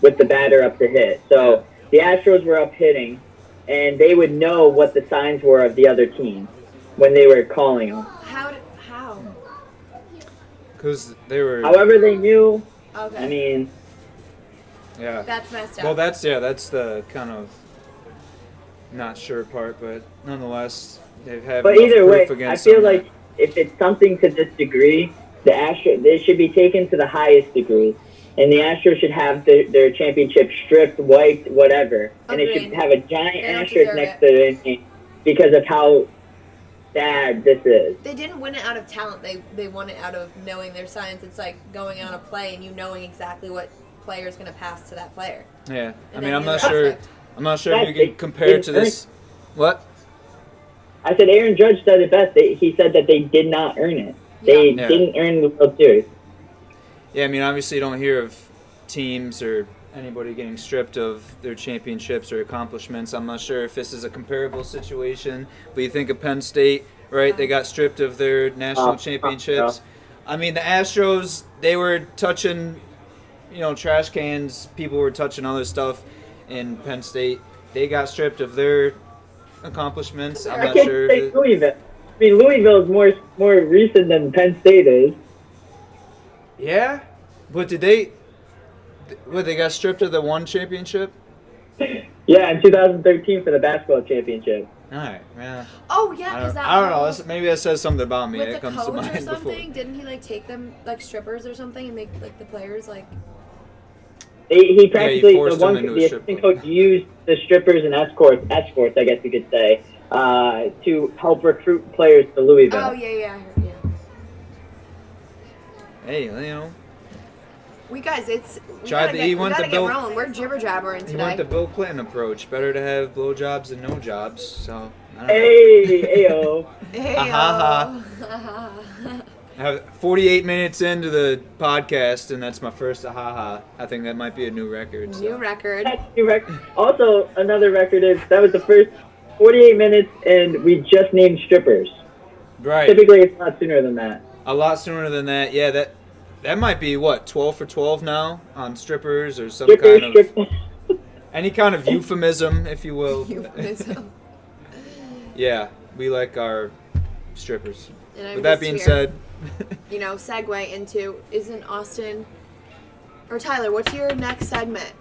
with the batter up to hit. So the Astros were up hitting, and they would know what the signs were of the other team when they were calling them. How? Because they were. However, they knew. Okay. Yeah. That's messed up. Well, that's the kind of not sure part, but nonetheless, they've had. But either way, I feel like if it's something to this degree, the Astros, they should be taken to the highest degree, and the Astros should have their championship stripped, wiped, whatever, and it should have a giant asterisk next to their name because of how sad this is. They didn't win it out of talent. They won it out of knowing their science. It's like going on a play and you knowing exactly what player is going to pass to that player. Yeah, And I mean, I'm not aspect. sure. I'm not sure if you can compare it to this. What? I said Aaron Judge said it best. He said that they did not earn it. They didn't earn the World Series. Yeah, I mean, obviously you don't hear of teams or anybody getting stripped of their championships or accomplishments. I'm not sure if this is a comparable situation, but you think of Penn State, right? They got stripped of their national championships. I mean, the Astros, they were touching, trash cans. People were touching other stuff in Penn State. They got stripped of their accomplishments. I'm not sure. Louisville. I mean, Louisville is more recent than Penn State is. Yeah, but did they? What, they got stripped of the one championship? Yeah, in 2013 for the basketball championship. All right, yeah. Oh yeah, because I don't know. Maybe that says something about me. With It the comes coach to mind or something, before. didn't he take them like strippers or something and make like the players like? He practically forced them into a the strip assistant club. coach used the strippers and escorts, I guess you could say, to help recruit players to Louisville. Oh yeah. Hey, We guys, we Tried gotta he get, went we the gotta Bill- get rolling. We're jibber jabbering he today. went the Bill Clinton approach. Better to have blowjobs than no jobs. So. I don't know. Hey, ayo. Hey, I have 48 minutes into the podcast, and that's my first ha. I think that might be a new record. So. New record. That's a new record. Also, another record is that was the first 48 minutes, and we just named strippers. Right. Typically, it's a lot sooner than that. A lot sooner than that. Yeah, that might be, 12 for 12 now on strippers or some any kind of euphemism, if you will. Euphemism. Yeah, we like our strippers. And I'm With that just being here, said, segue into isn't Austin or Tyler? What's your next segment?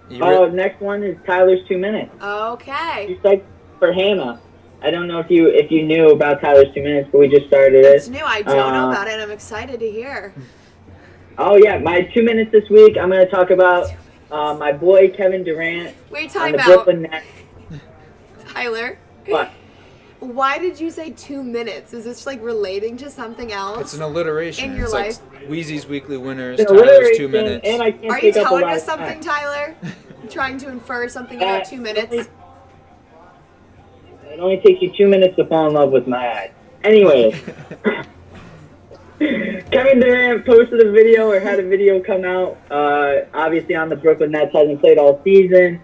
Next one is Tyler's 2 minutes. Okay. Just like for Hannah. I don't know if you knew about Tyler's 2 minutes, but we just started it. It's new. I don't know about it. I'm excited to hear. Oh yeah, my 2 minutes this week. I'm going to talk about my boy Kevin Durant. Wait, on time the out. Brooklyn Nets. Tyler. What? Why did you say 2 minutes? Is this like relating to something else? it's an alliteration. In your it's life? like Wheezy's Weekly Winners, It's an Tyler's 2 alliteration, minutes. And I can't Are you take up a telling lot us of something, time. Tyler? Trying to infer something about 2 minutes? It only takes you 2 minutes to fall in love with my eyes. Anyway, Kevin Durant posted a video or had a video come out, obviously on the Brooklyn Nets, hasn't played all season,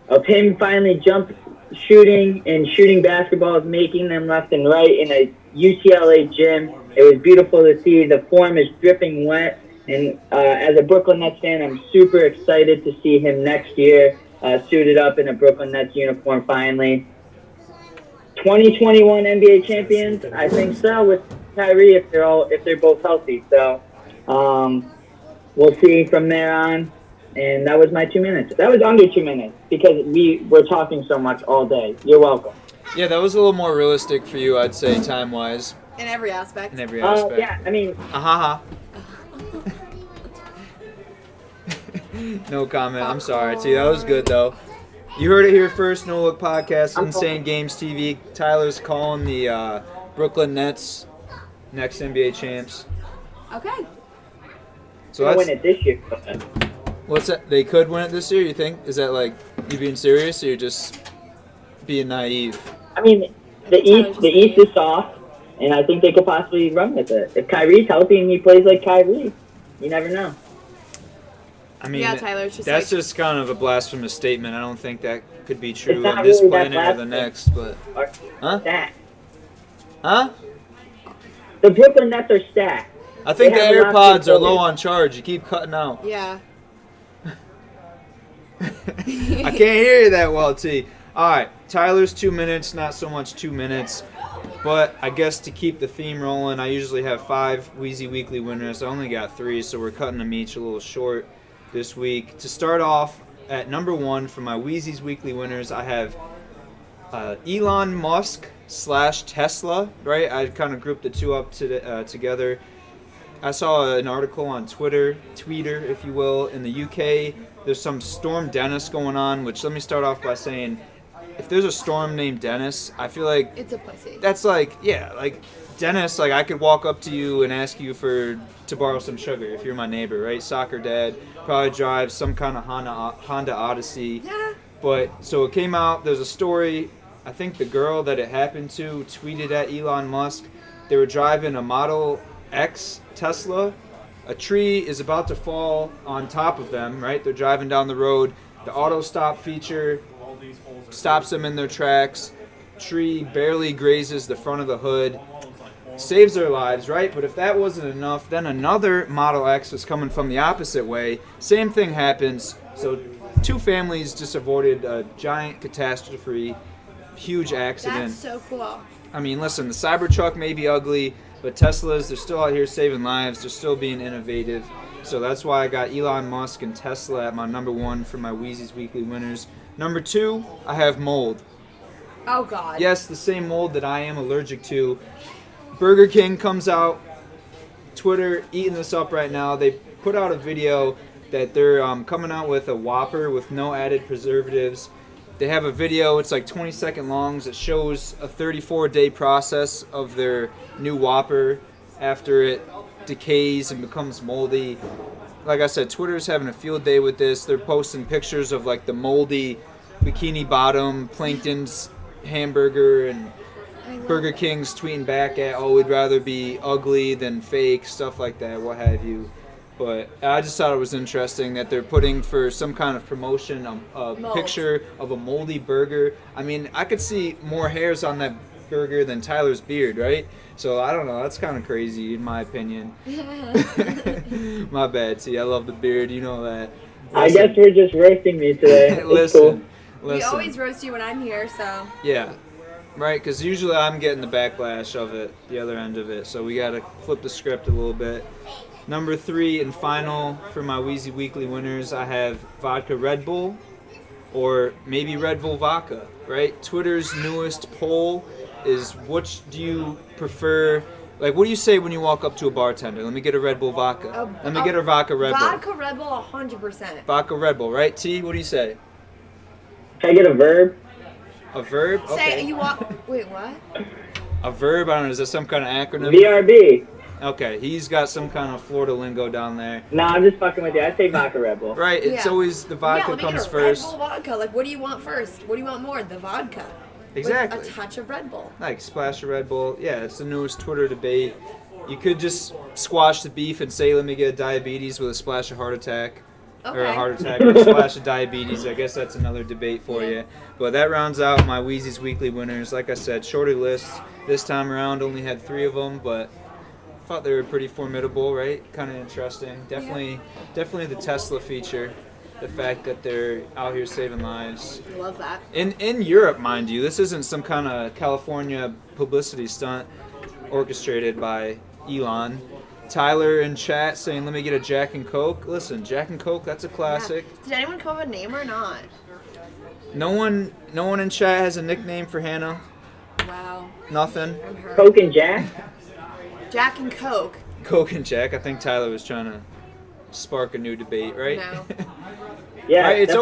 of him finally shooting basketballs, making them left and right in a UCLA gym. It was beautiful to see. The form is dripping wet. And as a Brooklyn Nets fan, I'm super excited to see him next year suited up in a Brooklyn Nets uniform finally. 2021 NBA champions, I think so, with Kyrie if they're both healthy. So we'll see from there on. And that was my 2 minutes. That was under 2 minutes because we were talking so much all day. You're welcome. Yeah, that was a little more realistic for you, I'd say, time-wise. In every aspect. In every aspect. Yeah, I mean, No comment. I'm sorry. T, that was good, though. You heard it here first. No Look Podcast, Insane Games TV. Tyler's calling the Brooklyn Nets next NBA champs. Okay. So they'll that's, win it this year. what's that? They could win it this year, you think? Is that like you being serious or you're just being naive? I mean, the East is soft, and I think they could possibly run with it. If Kyrie's healthy and he plays like Kyrie, you never know. I mean, Yeah, Tyler, it's just that's like- just kind of a blasphemous statement. I don't think that could be true It's not on this really that planet or the blasphemous. next. But Huh? Stacked. huh? The Brooklyn Nets are stacked. I think the They have a lot AirPods to are low build. on charge. You keep cutting out. Yeah. I can't hear you that well, T. All right, Tyler's 2 minutes, not so much 2 minutes, but I guess to keep the theme rolling, I usually have 5 Wheezy Weekly winners. I only got 3, so we're cutting them each a little short this week. To start off, at number 1 for my Wheezy's Weekly winners, I have Elon Musk / Tesla, right? I kind of grouped the two up together. I saw an article on Twitter, if you will, in the UK. There's some Storm Dennis going on, which let me start off by saying if there's a storm named Dennis, I feel like It's a pussy. that's like, yeah, like Dennis, like I could walk up to you and ask you to borrow some sugar if you're my neighbor, right? Soccer dad, probably drives some kind of Honda Odyssey. Yeah. But so it came out, there's a story, I think the girl that it happened to tweeted at Elon Musk. They were driving a Model X Tesla. A tree is about to fall on top of them, right? They're driving down the road. The auto stop feature stops them in their tracks. Tree barely grazes the front of the hood. Saves their lives, right? But if that wasn't enough, then another Model X was coming from the opposite way. Same thing happens. So 2 families just avoided a giant catastrophe, huge accident. That's so cool. I mean, listen, the Cybertruck may be ugly, but Teslas, they're still out here saving lives. They're still being innovative. So that's why I got Elon Musk and Tesla at my number 1 for my Wheezy's Weekly winners. Number 2, I have mold. Oh, God. Yes, the same mold that I am allergic to. Burger King comes out. Twitter eating this up right now. They put out a video that they're coming out with a Whopper with no added preservatives. They have a video, it's like 20-second long, that shows a 34-day process of their new Whopper after it decays and becomes moldy. Like I said, Twitter's having a field day with this. They're posting pictures of like the moldy Bikini Bottom, Plankton's hamburger, and Burger King's tweeting back at, oh, we'd rather be ugly than fake, stuff like that, what have you. But I just thought it was interesting that they're putting for some kind of promotion a picture of a moldy burger. I mean, I could see more hairs on that burger than Tyler's beard, right? So I don't know. That's kind of crazy in my opinion. My bad, T. I love the beard. You know that. Listen. I guess we're just roasting me today. Listen. We always roast you when I'm here, so. Yeah. Right, because usually I'm getting the backlash of it, the other end of it. So we got to flip the script a little bit. Number 3 and final for my Wheezy Weekly winners, I have Vodka Red Bull or maybe Red Bull Vodka, right? Twitter's newest poll is which do you prefer? Like, what do you say when you walk up to a bartender? Let me get a Red Bull Vodka. Let me get a Vodka Red Bull. Vodka Red Bull, 100%. Vodka Red Bull, right? T, what do you say? Can I get a verb? A verb? Okay. Say you walk. Wait, what? A verb? I don't know. Is that some kind of acronym? VRB. Okay, he's got some kind of Florida lingo down there. Nah, I'm just fucking with you. I say vodka Red Bull. Right, it's always the vodka let me comes get a first. Red Bull vodka. Like, what do you want first? What do you want more? The vodka. Exactly. With a touch of Red Bull. Like splash of Red Bull. Yeah, it's the newest Twitter debate. You could just squash the beef and say, let me get diabetes with a splash of heart attack. Okay. Or a heart attack or a splash of diabetes. I guess that's another debate for you. But that rounds out my Wheezy's Weekly winners. Like I said, shorter list. This time around only had 3 of them, but thought they were pretty formidable, right? Kind of interesting. Definitely the Tesla feature. The fact that they're out here saving lives. Love that. In Europe, mind you, this isn't some kind of California publicity stunt orchestrated by Elon. Tyler in chat saying, let me get a Jack and Coke. Listen, Jack and Coke, that's a classic. Yeah. Did anyone come up with a name or not? No one in chat has a nickname for Hannah. Wow. Nothing. Coke and Jack? Jack and Coke. Coke and Jack. I think Tyler was trying to spark a new debate, right? No. Yeah, right? it's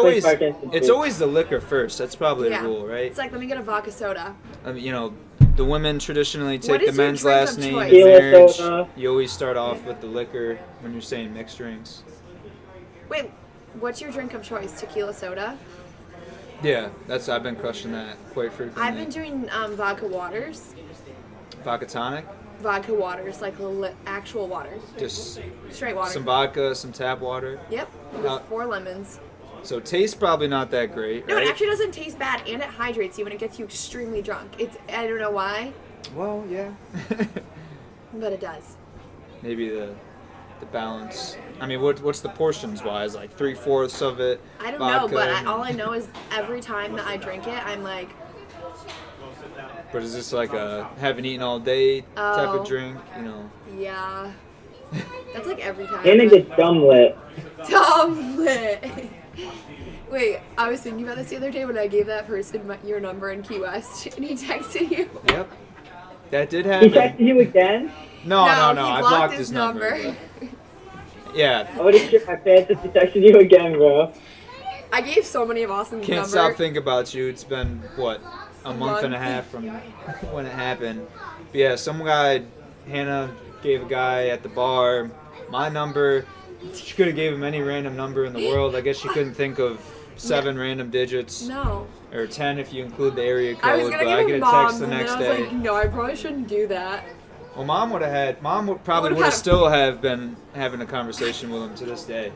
It's always the liquor first. That's probably a rule, right? It's like, let me get a vodka soda. I mean, you know, the women traditionally take What the is your men's drink last of name choice? in Tequila marriage. soda. You always start off with the liquor when you're saying mixed drinks. Wait, what's your drink of choice? Tequila soda? Yeah, I've been crushing that quite frequently. I've been doing vodka waters. Vodka tonic? Vodka waters, like actual water. Just Straight water. some vodka, some tap water. Yep, with 4 lemons. So tastes probably not that great, No, right? it actually doesn't taste bad, and it hydrates you, and it gets you extremely drunk. I don't know why, Well, yeah. but it does. Maybe the balance. I mean, what's the portions wise? Like 3/4 of it. I don't vodka, know, but all I know is every time that I drink it, I'm like, But is this like a haven't eaten all day type Oh. of drink? You know. yeah. That's like every time. And it gets dumb lit. Dumb lit. Wait, I was thinking about this the other day when I gave that person your number in Key West, and he texted you. Yep. That did He happen. texted you again? No. he I blocked blocked his his number. number. Yeah. Holy shit, my fans just texted you again, bro. I I gave so many of Austin's Can't number. stop thinking about you. It's been, what, a month and a half from when it happened. But yeah, some guy, Hannah gave a guy at the bar my number. She could have gave him any random number in the world. I guess she couldn't think of 7 random digits. No. Or 10 if you include the area code. I was gonna but I give get him a text mom's, the and then next I was day. like, no, I probably shouldn't do that. Well, Mom would probably would have still have been having a conversation with him to this day.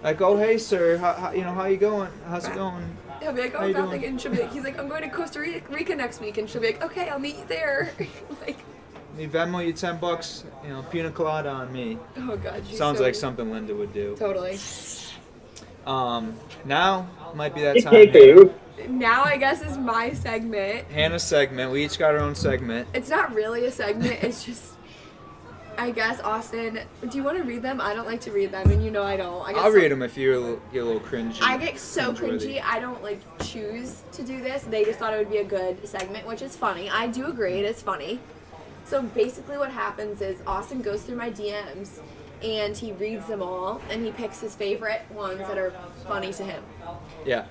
Like, oh hey sir, how you going? How's it going? He'll be like, How oh you nothing, doing? and she'll be like, he's like, I'm going to Costa Rica next week, and she'll be like, okay, I'll meet you there. Like, Need Venmo you $10, pina colada on me. oh god, she's Sounds so like mean. something Linda would do. Totally. Now might be that It's time. okay for you. Now I guess is my segment. Hannah's segment. We each got our own segment. It's not really a segment. It's just, I guess, Austin. Do you want to read them? I don't like to read them, and you know I don't. I get I'll so- read them if you get a little cringy. I get so cringeworthy. cringy. I don't choose to do this. They just thought it would be a good segment, which is funny. I do agree, it is funny. So basically, what happens is Austin goes through my DMs, and he reads them all, and he picks his favorite ones that are funny to him. Yeah.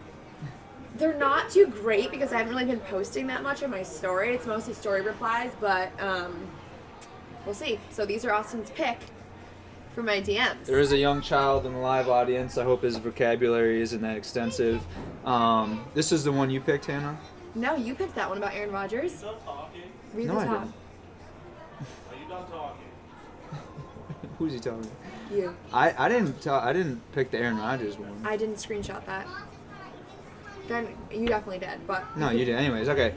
They're not too great because I haven't really been posting that much on my story. It's mostly story replies, but we'll see. So these are Austin's pick for my DMs. There is a young child in the live audience. I hope his vocabulary isn't that extensive. This is the one you picked, Hannah? No, you picked that one about Aaron Rodgers. Still talking? Read No, the I top. didn't. Are you done talking? Who's he telling? You. I didn't pick the Aaron Rodgers one. I didn't screenshot that. Then you definitely did, but No, you did. Anyways, okay.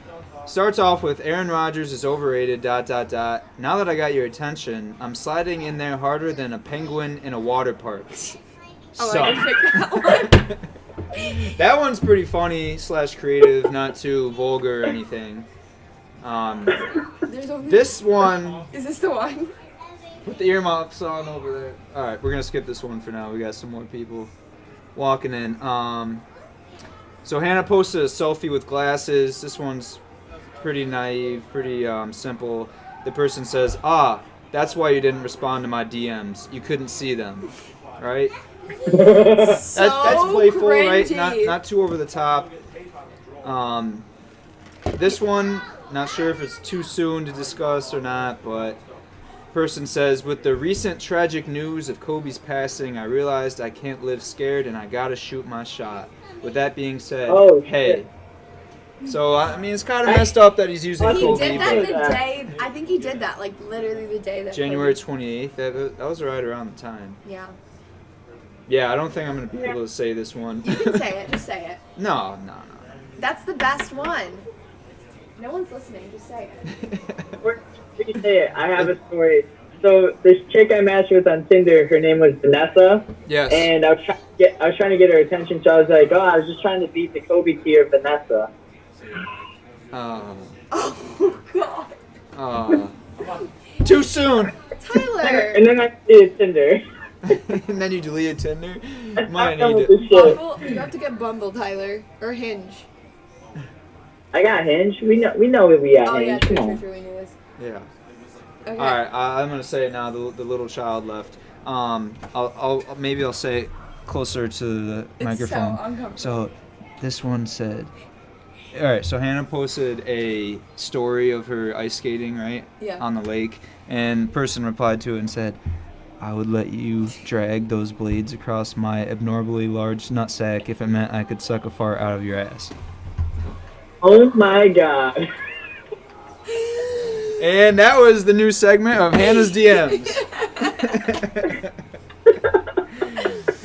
Starts off with Aaron Rodgers is overrated. ... Now that I got your attention, I'm sliding in there harder than a penguin in a water park. Oh, So- I didn't pick that one. That one's pretty funny / creative, not too vulgar or anything. There's only. This one, Is this the one? put the earmuffs on over there. All right, we're gonna skip this one for now. We got some more people walking in. So Hannah posted a selfie with glasses. This one's pretty naive, pretty simple. The person says, that's why you didn't respond to my DMs. You couldn't see them, right? That's playful, right? cringy. Not too over the top. This one, not sure if it's too soon to discuss or not, but person says, with the recent tragic news of Kobe's passing, I realized I can't live scared and I gotta shoot my shot. With that being said, hey. So, I mean, it's kind of messed up that he's using He Kobe, did that the but day. I think he did that, literally the day that. January Kobe- 28th, that was right around the time. Yeah. Yeah, I don't think I'm going to be able to say this one. You can say it. Just say it. No. That's the best one. No one's listening. Just say it. Before you say it, I have a story. So this chick I matched with on Tinder, her name was Vanessa. Yes. And I was trying to get her attention, so I was like, I was just trying to beat the Kobe tier of Vanessa. Oh God. Too soon. Tyler. And then I did Tinder. And then you deleted Tinder. That's Might not need with to. the shit. Bumble. You have to get Bumble, Tyler, or Hinge. I got Hinge. We know that we got Oh yeah, Hinge. Come true. on. We knew this. Yeah. Okay. All right, I'm gonna say it now. The little child left. I'll say it closer to the It's microphone. so uncomfortable. So, this one said. All right, so Hannah posted a story of her ice skating, right? Yeah. On the lake, and person replied to it and said, "I would let you drag those blades across my abnormally large nutsack if it meant I could suck a fart out of your ass." Oh my god. And that was the new segment of Hannah's DMs.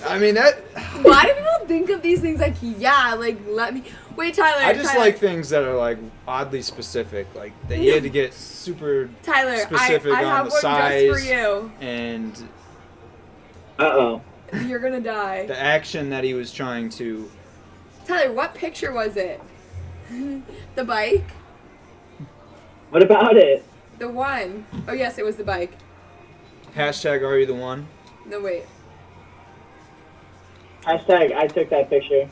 I mean that. Why do people think of these things let me? Wait, Tyler. I just Tyler, like things that are oddly specific, that you had to get super Tyler. specific I on have the one size just for you. and Uh-oh. You're gonna die. the action that he was trying to. Tyler, what picture was it? The bike? What about it? The one. Oh yes, it was the bike. Hashtag are you the one? No wait. Hashtag I took that picture.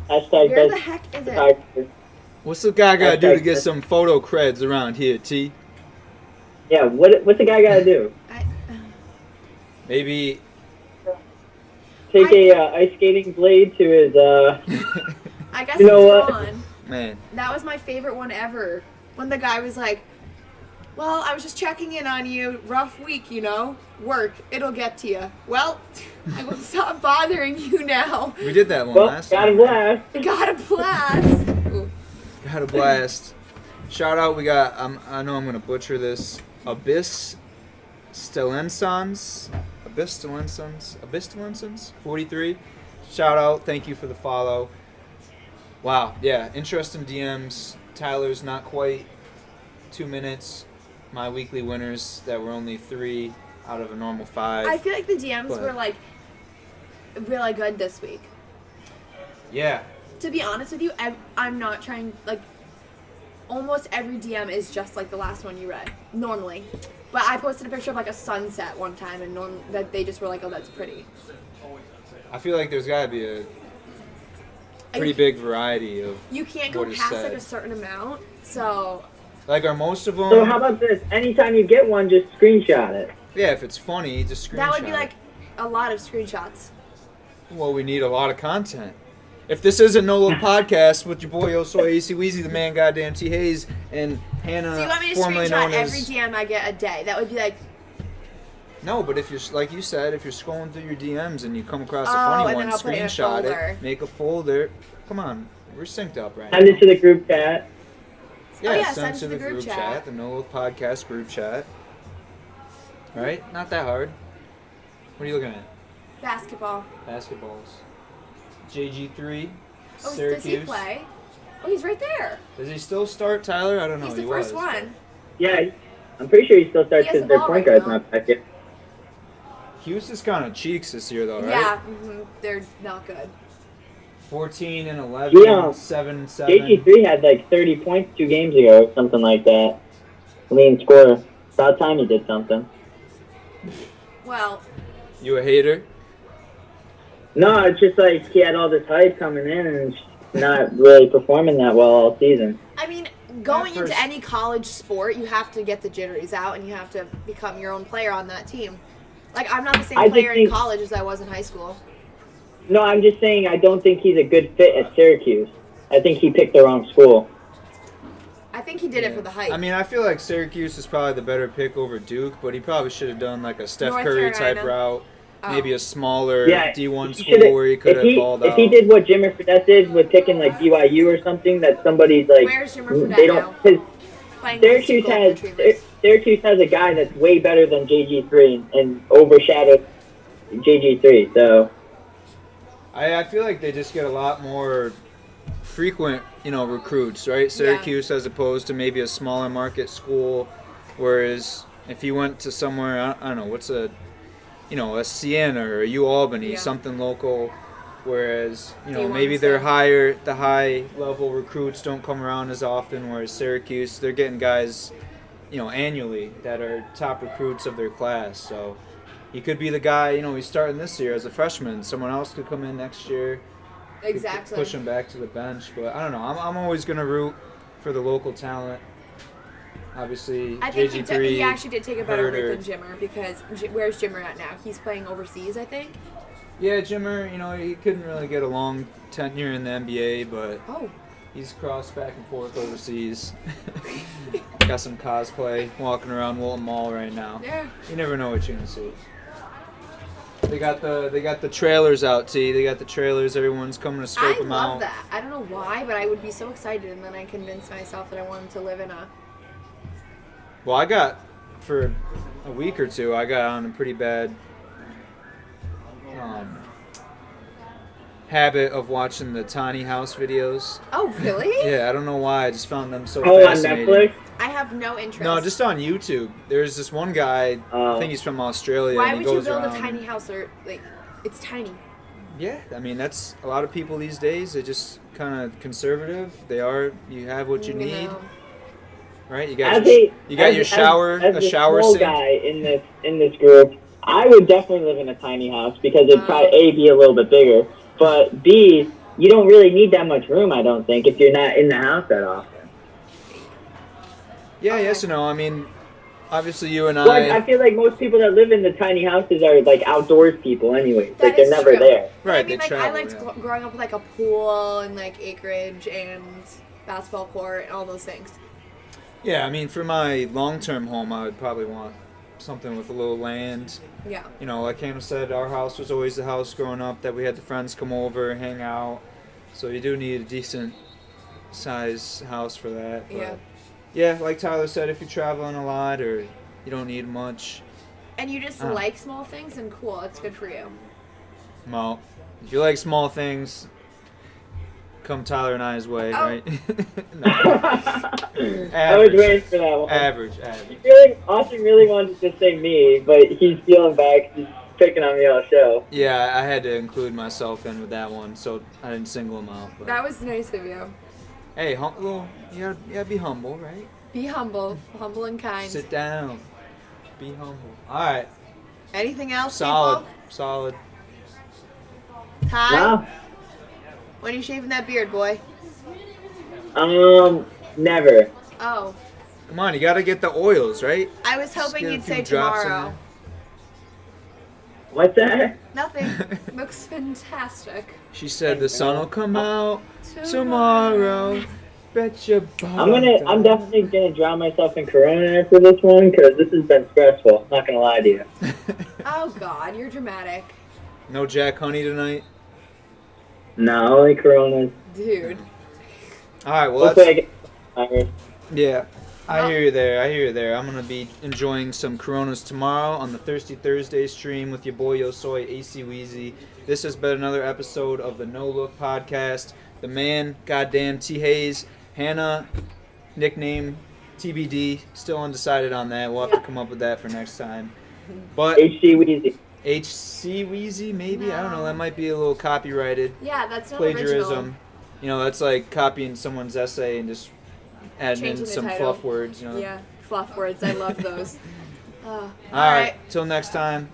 Hashtag Where the best heck is it? photographer. What's the guy gotta do to Hashtag- get some photo creds around here, T? Yeah, what's the guy gotta do? Maybe take a ice skating blade to his. I guess you know it's what? gone. Man. That was my favorite one ever. When the guy was like, "Well, I was just checking in on you. Rough week, you know. Work. It'll get to you. Well, I will stop bothering you now." We did that one Well, last got a time. blast. Got a blast. Ooh. Got a blast. Shout out, we got, I know I'm going to butcher this, Abyss Stellensons, 43. Shout out, thank you for the follow. Wow, yeah, interesting DMs. Tyler's not quite 2 minutes. My weekly winners that were only 3 out of a normal 5. I feel like the DMs were like really good this week. Yeah. To be honest with you, I'm not trying, like, almost every DM is just like the last one you read, normally. But I posted a picture of like a sunset one time, and that they just were like, "Oh, that's pretty." I feel like there's got to be a pretty big variety of. You can't go past like a certain amount, so. Like, are most of them? So how about this? Anytime you get one, just screenshot it. Yeah, if it's funny, just screenshot. That would be it. like a lot of screenshots. Well, we need a lot of content. If this isn't No Look Podcast with your boy Osoy AC Weezy, the man goddamn T Hayes, and Hannah, So you want me to formerly screenshot known every as... DM I get a day? That would be like. No, but if you're, like you said, if you're scrolling through your DMs and you come across a Oh, funny and one, then I'll put it in a screenshot folder. it, make a folder. Come on, we're synced up right Send now. it to the group chat. Yeah, send it to the group chat, the No Look Podcast group chat. Right? Not that hard. What are you looking at? Basketball. Basketballs. JG3. Oh, Syracuse. does he play? Oh, he's right there. Does he still start, Tyler? I don't know. He's the he first was. one. Yeah, I'm pretty sure he still starts He has because the their ball point right guard's now. not back yet. Hughes is kind of cheeks this year, though, right? Yeah, they're not good. 14 and 11, Yeah. 7. JG3 had like 30 points 2 games ago or something like that. Leading scorer. About time he did something. Well, You a hater? No, it's just like he had all this hype coming in and not really performing that well all season. I mean, going At first- into any college sport, you have to get the jitteries out and you have to become your own player on that team. Like, I'm not the same I just player in think- college as I was in high school. No, I'm just saying I don't think he's a good fit at Syracuse. I think he picked the wrong school. I think he did it for the hype. I mean, I feel like Syracuse is probably the better pick over Duke, but he probably should have done like a Steph North Curry type Carolina. route. Oh. Maybe a smaller Yeah, D1 he school should've- where he could have balled If out. he did what Jimmer Fredette did with picking like BYU or something, that somebody's like Where's Jimmer Fredette they don't now? because Playing with two Syracuse golden has retrievers. Syracuse has a guy that's way better than JG3 and overshadowed JG3. So I feel like they just get a lot more frequent, recruits, right? Syracuse as opposed to maybe a smaller market school, whereas if you went to somewhere, I don't know, what's a Siena or a UAlbany, something local, whereas, D1 maybe they're stuff. the high level recruits don't come around as often, whereas Syracuse, they're getting guys, annually that are top recruits of their class, so he could be the guy, he's starting this year as a freshman. Someone else could come in next year. Could Exactly. push him back to the bench, but I don't know. I'm always going to root for the local talent. Obviously, I think JG3. he actually did take a better Herder. route than Jimmer because where's Jimmer at now? He's playing overseas, I think. Yeah, Jimmer, he couldn't really get a long tenure in the NBA, but Oh. he's crossed back and forth overseas. Got some cosplay walking around Wilton Mall right now. Yeah. You never know what you're gonna see. They got the trailers out, T. They got the trailers. Everyone's coming to scope I them out. love that. I don't know why, but I would be so excited, and then I convinced myself that I wanted to live in a. Well, I got, for a week or two, I got on a pretty bad habit of watching the tiny house videos. Oh, really? Yeah, I don't know why. I just found them so on fascinating. Netflix. I have no interest. No, just on YouTube. There's this one guy, I think he's from Australia, Why and he would you goes build around. a tiny house or like? It's tiny. Yeah, I mean, that's a lot of people these days. They're just kind of conservative. You have what you need. know. Right, you got your shower, as a the shower small sink. guy in this group, I would definitely live in a tiny house because it'd probably A, be a little bit bigger, but B, you don't really need that much room. I don't think if you're not in the house that often. Yeah, yes and no. I mean, Obviously, you and Well, I feel like most people that live in the tiny houses are like outdoors people anyway. Like they're never there. Right, I mean, they like I travel, liked growing up with like a pool and like acreage and basketball court and all those things. Yeah, I mean, for my long-term home, I would probably want something with a little land. Yeah. You know, like Hannah said, our house was always the house growing up that we had the friends come over, hang out. So you do need a decent size house for that. But Yeah. Yeah, like Tyler said, if you're traveling a lot or you don't need much. And you just like small things, and cool, it's good for you. Well, if you like small things, come Tyler and I's way, right? I was waiting for that one. Average. You feel like Austin really wanted to say me, but he's feeling back. He's picking on me all show. Yeah, I had to include myself in with that one, so I didn't single him out. But. That was nice of you. Hey, you gotta be humble, right? Be humble and kind. Sit down. Be humble. All right. Anything else, Solid. people? Solid. Ty? No. When are you shaving that beard, boy? Never. Oh. Come on, you gotta get the oils, right? I was hoping get a you'd few say drops in tomorrow. What's that? Nothing. Looks fantastic. She said the sun will come out tomorrow. Bet your bottom I'm definitely gonna drown myself in Corona after this one because this has been stressful. I'm not gonna lie to you. Oh God, you're dramatic. No Jack Honey tonight? No, only Coronas. Dude. All right, well, Hopefully I get yeah. I hear you there. I'm going to be enjoying some Coronas tomorrow on the Thirsty Thursday stream with your boy Yosoy, AC Weezy. This has been another episode of the No Look Podcast. The man, goddamn T. Hayes, Hannah, nickname TBD, still undecided on that. We'll have to come up with that for next time. But HC Weezy. HC Weezy, maybe? I don't know. That might be a little copyrighted. Yeah, that's not Plagiarism. original. You know, that's like copying someone's essay and just adding Changing in the some title. fluff words. You know. Yeah, fluff words. I love those. All right. Till next time.